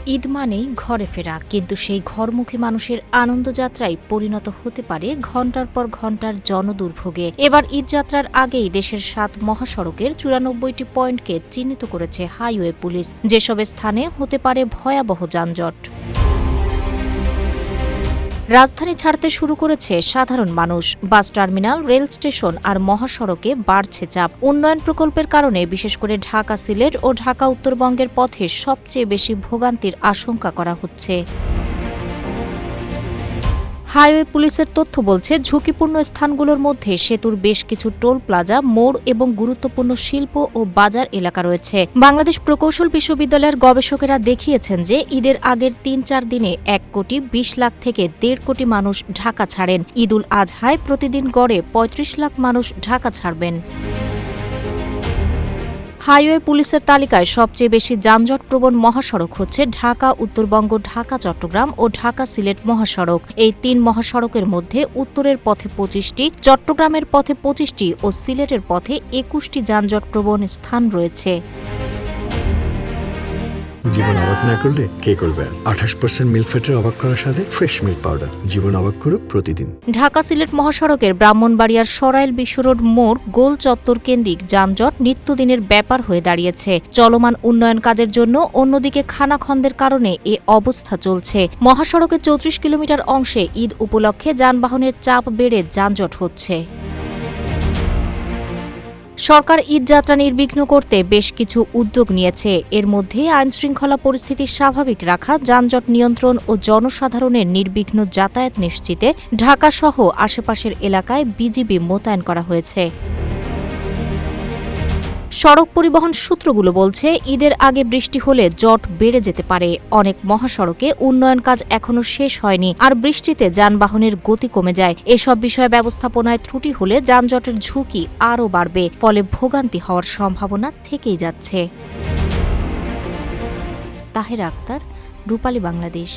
ঈদ মানেই ঘরে ফেরা, কিন্তু সেই ঘরমুখী মানুষের আনন্দযাত্রায় পরিণত হতে পারে ঘণ্টার পর ঘণ্টার জনদুর্ভোগে। এবার ঈদযাত্রার আগেই দেশের ৭ মহাসড়কের ৯৪টি পয়েন্টকে চিহ্নিত করেছে হাইওয়ে পুলিশ, যেসব স্থানে হতে পারে ভয়াবহ যানজট। রাজধানী ছাড়তে শুরু করেছে সাধারণ মানুষ। বাস টার্মিনাল, রেল স্টেশন আর মহাসড়কে বাড়ছে চাপ। উন্নয়ন প্রকল্পের কারণে বিশেষ করে ঢাকা সিলেট ও ঢাকা উত্তরবঙ্গের পথে সবচেয়ে বেশি ভোগান্তির আশঙ্কা করা হচ্ছে। হাইওয়ে পুলিশের তথ্য বলছে, ঝুঁকিপূর্ণ স্থানগুলোর মধ্যে সেতুর বেশ কিছু টোল প্লাজা, মোড় এবং গুরুত্বপূর্ণ শিল্প ও বাজার এলাকা রয়েছে। বাংলাদেশ প্রকৌশল বিশ্ববিদ্যালয়ের গবেষকেরা দেখিয়েছেন যে ঈদের আগের ৩-৪ দিনে ১,২০,০০,০০০ থেকে ১.৫ কোটি মানুষ ঢাকা ছাড়েন। ঈদুল আজহায় প্রতিদিন গড়ে ৩৫ লাখ মানুষ ঢাকা ছাড়বেন। হাইওয়ে পুলিশের তালিকায় সবচেয়ে বেশি যানজটপ্রবণ মহাসড়ক হচ্ছে ঢাকা উত্তরবঙ্গ, ঢাকা চট্টগ্রাম ও ঢাকা সিলেট মহাসড়ক। এই ৩ মহাসড়কের মধ্যে উত্তরের পথে ২৫টি, চট্টগ্রামের পথে ২৫টি ও সিলেটের পথে ২১টি যানজটপ্রবণ স্থান রয়েছে। জীবন অবাক না করলে কে করবে? ২৮% মিল্ক ফ্যাটের অবাক করার সাথে ফ্রেশ মিল্ক পাউডার। জীবন অবাক করুক প্রতিদিন। ঢাকা সিলেট মহাসড়কের ব্রাহ্মণবাড়িয়ার সরাইল বিশ্বরোড মোড় গোল চত্বর কেন্দ্রিক যানজট নিত্যদিনের ব্যাপার হয়ে দাঁড়িয়েছে। চলমান উন্নয়ন কাজের জন্য অন্যদিকে খানাখন্দের কারণে এ অবস্থা চলছে। মহাসড়কের ৩৪ কিলোমিটার অংশে ঈদ উপলক্ষে যানবাহনের চাপ বেড়ে যানজট হচ্ছে। সরকার ঈদযাত্রা নির্বিঘ্ন করতে বেশ কিছু উদ্যোগ নিয়েছে। এর মধ্যে আইনশৃঙ্খলা পরিস্থিতি স্বাভাবিক রাখা, যানজট নিয়ন্ত্রণ ও জনসাধারণের নির্বিঘ্ন যাতায়াত নিশ্চিতে ঢাকাসহ আশেপাশের এলাকায় বিজিবি মোতায়েন করা হয়েছে। সড়ক পরিবহন সূত্রগুলো বলছে, ঈদের আগে বৃষ্টি হলে জট বেড়ে যেতে পারে। অনেক মহাসড়কে উন্নয়ন কাজ এখনো শেষ হয়নি, আর বৃষ্টিতে যানবাহনের গতি কমে যায়। এসব বিষয়ে ব্যবস্থাপনায় ত্রুটি হলে যানজটের ঝুঁকি আরও বাড়বে, ফলে ভোগান্তি হওয়ার সম্ভাবনা থেকেই যাচ্ছে। তাহেরা আক্তার, রূপালী বাংলাদেশ।